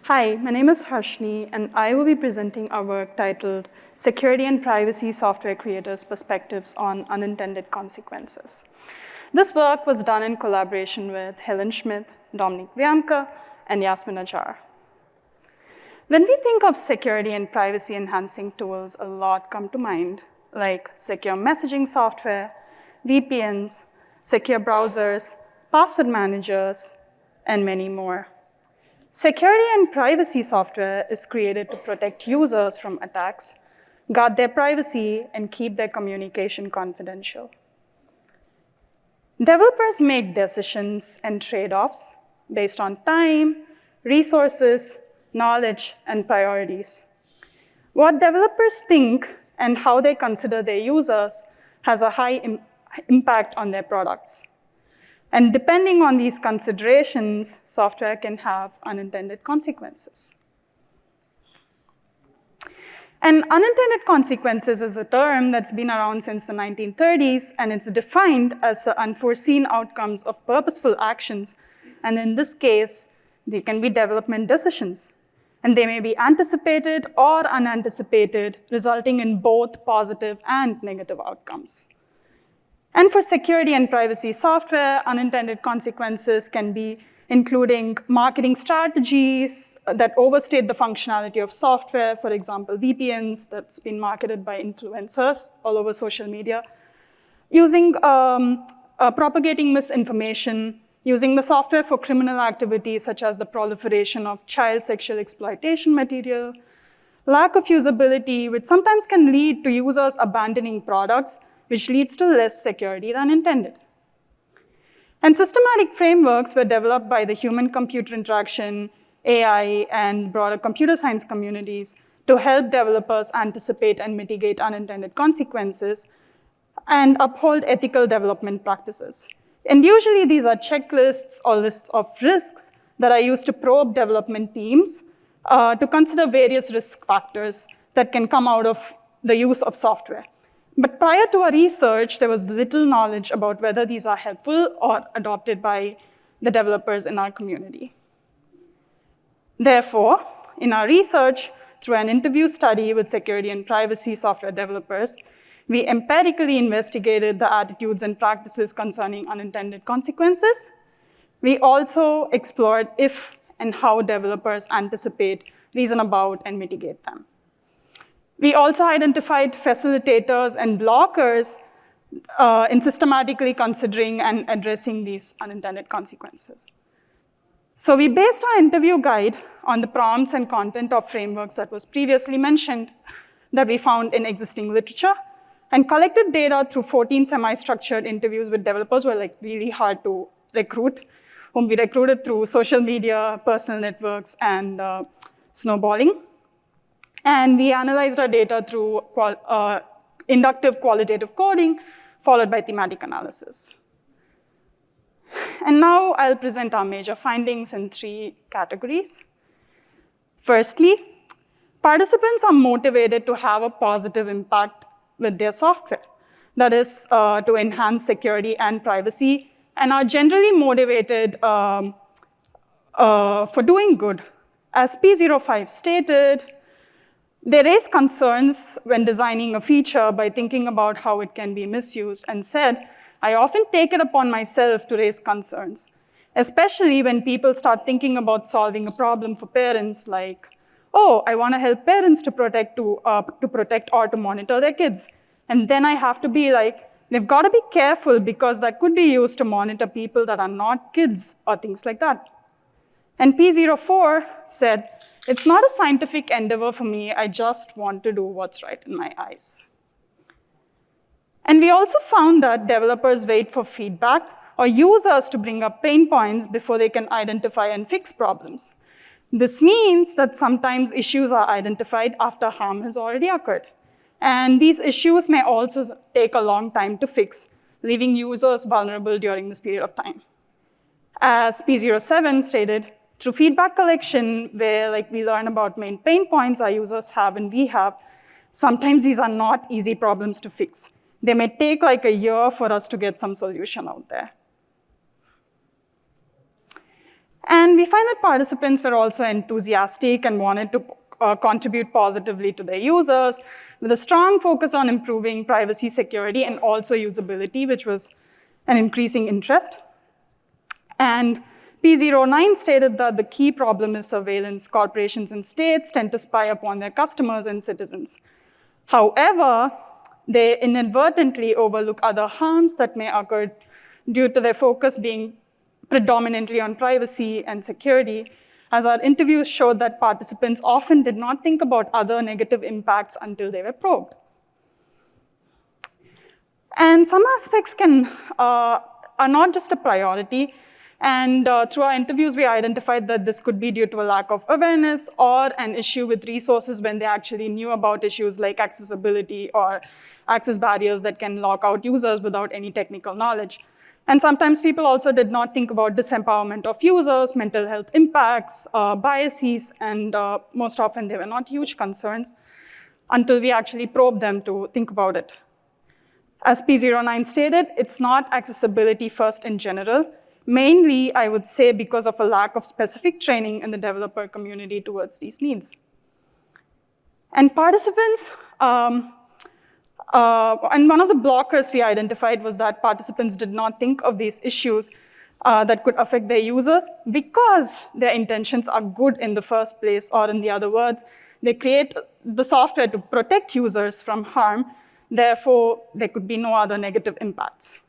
Hi, my name is Harshini, and I will be presenting our work titled Security and Privacy Software Creators' Perspectives on Unintended Consequences. This work was done in collaboration with Helen, Schmitt, Dominik, Wermke, and Yasemin, Acar. When we think of security and privacy enhancing tools, a lot come to mind, like secure messaging software, VPNs, secure browsers, password managers, and many more. Security and privacy software is created to protect users from attacks, guard their privacy, and keep their communication confidential. Developers make decisions and trade-offs based on time, resources, knowledge, and priorities. What developers think and how they consider their users has a high impact on their products. And depending on these considerations, software can have unintended consequences. And unintended consequences is a term that's been around since the 1930s, and it's defined as the unforeseen outcomes of purposeful actions. And in this case, they can be development decisions. And they may be anticipated or unanticipated, resulting in both positive and negative outcomes. And for security and privacy software, unintended consequences can be including marketing strategies that overstate the functionality of software, for example, VPNs that's been marketed by influencers all over social media, propagating misinformation, using the software for criminal activities such as the proliferation of child sexual exploitation material, lack of usability, which sometimes can lead to users abandoning products, which leads to less security than intended. And systematic frameworks were developed by the human-computer interaction, AI, and broader computer science communities to help developers anticipate and mitigate unintended consequences and uphold ethical development practices. And usually these are checklists or lists of risks that are used to probe development teams to consider various risk factors that can come out of the use of software. But prior to our research, there was little knowledge about whether these are helpful or adopted by the developers in our community. Therefore, in our research, through an interview study with security and privacy software developers, we empirically investigated the attitudes and practices concerning unintended consequences. We also explored if and how developers anticipate, reason about, and mitigate them. We also identified facilitators and blockers in systematically considering and addressing these unintended consequences. So we based our interview guide on the prompts and content of frameworks that was previously mentioned that we found in existing literature and collected data through 14 semi-structured interviews with developers who were really hard to recruit, whom we recruited through social media, personal networks, and snowballing. And we analyzed our data through inductive qualitative coding, followed by thematic analysis. And now I'll present our major findings in 3 categories. Firstly, participants are motivated to have a positive impact with their software. That is, to enhance security and privacy, and are generally motivated for doing good. As P05 stated, they raise concerns when designing a feature by thinking about how it can be misused and said, I often take it upon myself to raise concerns, especially when people start thinking about solving a problem for parents like, oh, I want to help parents to protect or to monitor their kids. And then I have to be like, they've got to be careful because that could be used to monitor people that are not kids or things like that. And P04 said, it's not a scientific endeavor for me, I just want to do what's right in my eyes. And we also found that developers wait for feedback or users to bring up pain points before they can identify and fix problems. This means that sometimes issues are identified after harm has already occurred. And these issues may also take a long time to fix, leaving users vulnerable during this period of time. As P07 stated, through feedback collection, where we learn about main pain points our users have and we have, sometimes these are not easy problems to fix. They may take a year for us to get some solution out there. And we find that participants were also enthusiastic and wanted to contribute positively to their users, with a strong focus on improving privacy, security, and also usability, which was an increasing interest. And P09 stated that the key problem is surveillance. Corporations and states tend to spy upon their customers and citizens. However, they inadvertently overlook other harms that may occur due to their focus being predominantly on privacy and security, as our interviews showed that participants often did not think about other negative impacts until they were probed. And some aspects are not just a priority, and through our interviews, we identified that this could be due to a lack of awareness or an issue with resources when they actually knew about issues like accessibility or access barriers that can lock out users without any technical knowledge. And sometimes people also did not think about disempowerment of users, mental health impacts, biases, and most often they were not huge concerns until we actually probed them to think about it. As P09 stated, it's not accessibility first in general. Mainly, I would say, because of a lack of specific training in the developer community towards these needs. And participants, and one of the blockers we identified was that participants did not think of these issues that could affect their users because their intentions are good in the first place, or in the other words, they create the software to protect users from harm. Therefore, there could be no other negative impacts.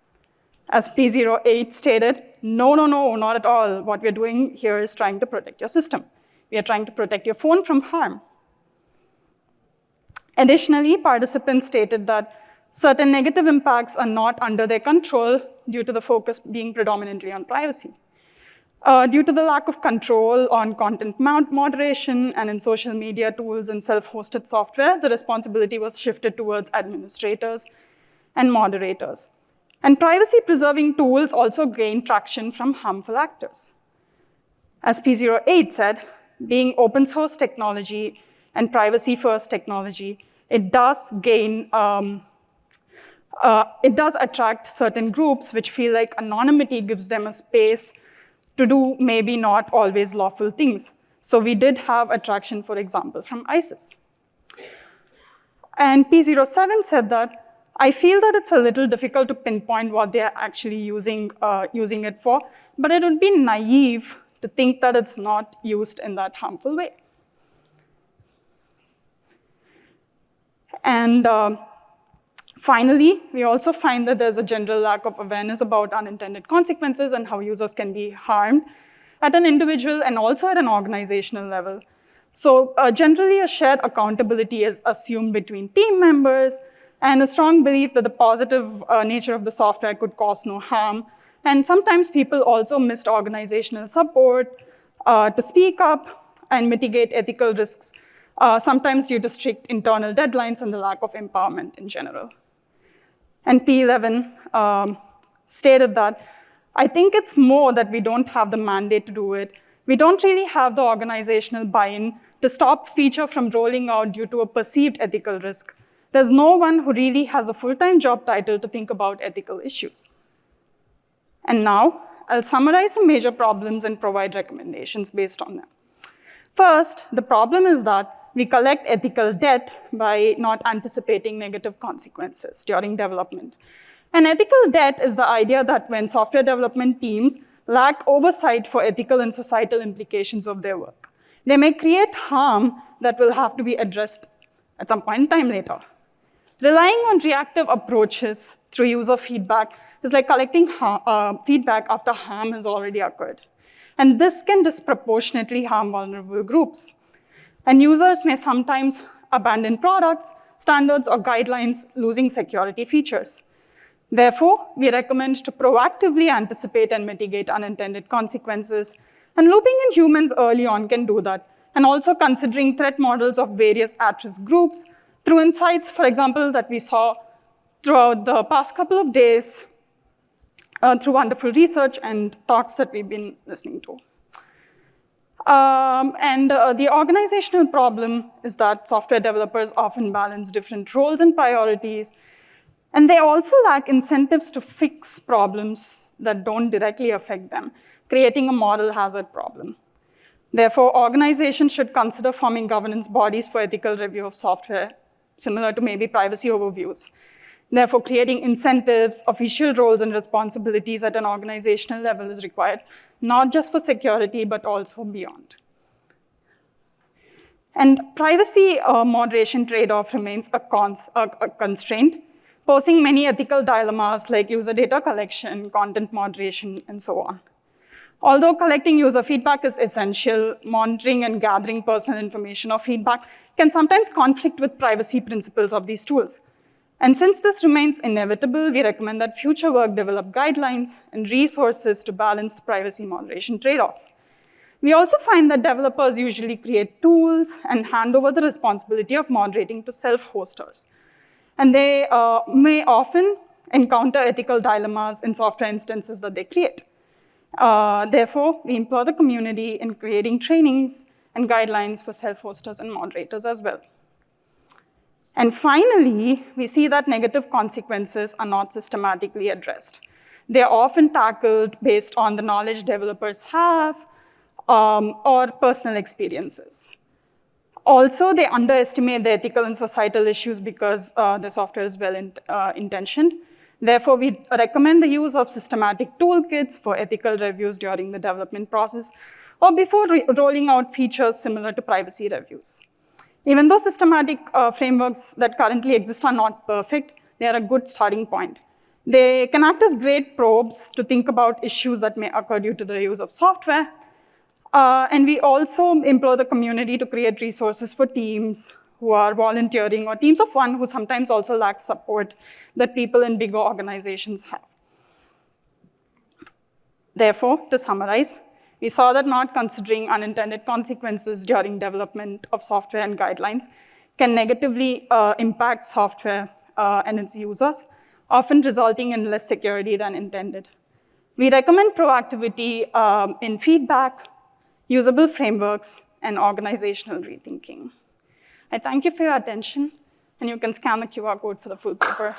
As P08 stated, no, not at all. What we're doing here is trying to protect your system. We are trying to protect your phone from harm. Additionally, participants stated that certain negative impacts are not under their control due to the focus being predominantly on privacy. Due to the lack of control on content moderation and in social media tools and self-hosted software, the responsibility was shifted towards administrators and moderators. And privacy-preserving tools also gain traction from harmful actors. As P08 said, being open source technology and privacy-first technology, it does attract certain groups which feel like anonymity gives them a space to do maybe not always lawful things. So we did have attraction, for example, from ISIS. And P07 said that, I feel that it's a little difficult to pinpoint what they're actually using it for, but it would be naive to think that it's not used in that harmful way. And finally, we also find that there's a general lack of awareness about unintended consequences and how users can be harmed at an individual and also at an organizational level. So generally, a shared accountability is assumed between team members, and a strong belief that the positive nature of the software could cause no harm. And sometimes people also missed organizational support to speak up and mitigate ethical risks, sometimes due to strict internal deadlines and the lack of empowerment in general. And P11 stated that, I think it's more that we don't have the mandate to do it. We don't really have the organizational buy-in to stop feature from rolling out due to a perceived ethical risk. There's no one who really has a full-time job title to think about ethical issues. And now, I'll summarize some major problems and provide recommendations based on them. First, the problem is that we collect ethical debt by not anticipating negative consequences during development. And ethical debt is the idea that when software development teams lack oversight for ethical and societal implications of their work, they may create harm that will have to be addressed at some point in time later. Relying on reactive approaches through user feedback is like collecting feedback after harm has already occurred. And this can disproportionately harm vulnerable groups. And users may sometimes abandon products, standards, or guidelines, losing security features. Therefore, we recommend to proactively anticipate and mitigate unintended consequences. And looping in humans early on can do that. And also considering threat models of various at-risk groups through insights, for example, that we saw throughout the past couple of days through wonderful research and talks that we've been listening to. The organizational problem is that software developers often balance different roles and priorities, and they also lack incentives to fix problems that don't directly affect them. creating a moral hazard problem. Therefore, organizations should consider forming governance bodies for ethical review of software, similar to maybe privacy overviews. Therefore, creating incentives, official roles, and responsibilities at an organizational level is required, not just for security, but also beyond. And privacy moderation trade-off remains a constraint, posing many ethical dilemmas like user data collection, content moderation, and so on. Although collecting user feedback is essential, monitoring and gathering personal information or feedback can sometimes conflict with privacy principles of these tools. And since this remains inevitable, we recommend that future work develop guidelines and resources to balance the privacy moderation trade-off. We also find that developers usually create tools and hand over the responsibility of moderating to self-hosters. And they may often encounter ethical dilemmas in software instances that they create. Therefore, we implore the community in creating trainings and guidelines for self-hosters and moderators as well. And finally, we see that negative consequences are not systematically addressed. They are often tackled based on the knowledge developers have or personal experiences. Also, they underestimate the ethical and societal issues because the software is well-intentioned. Therefore, we recommend the use of systematic toolkits for ethical reviews during the development process or before rolling out features similar to privacy reviews. Even though systematic frameworks that currently exist are not perfect, they are a good starting point. They can act as great probes to think about issues that may occur due to the use of software. And we also implore the community to create resources for teams who are volunteering or teams of one who sometimes also lack support that people in bigger organizations have. Therefore, to summarize, we saw that not considering unintended consequences during development of software and guidelines can negatively impact software and its users, often resulting in less security than intended. We recommend proactivity in feedback, usable frameworks, and organizational rethinking. I thank you for your attention, and you can scan the QR code for the full paper.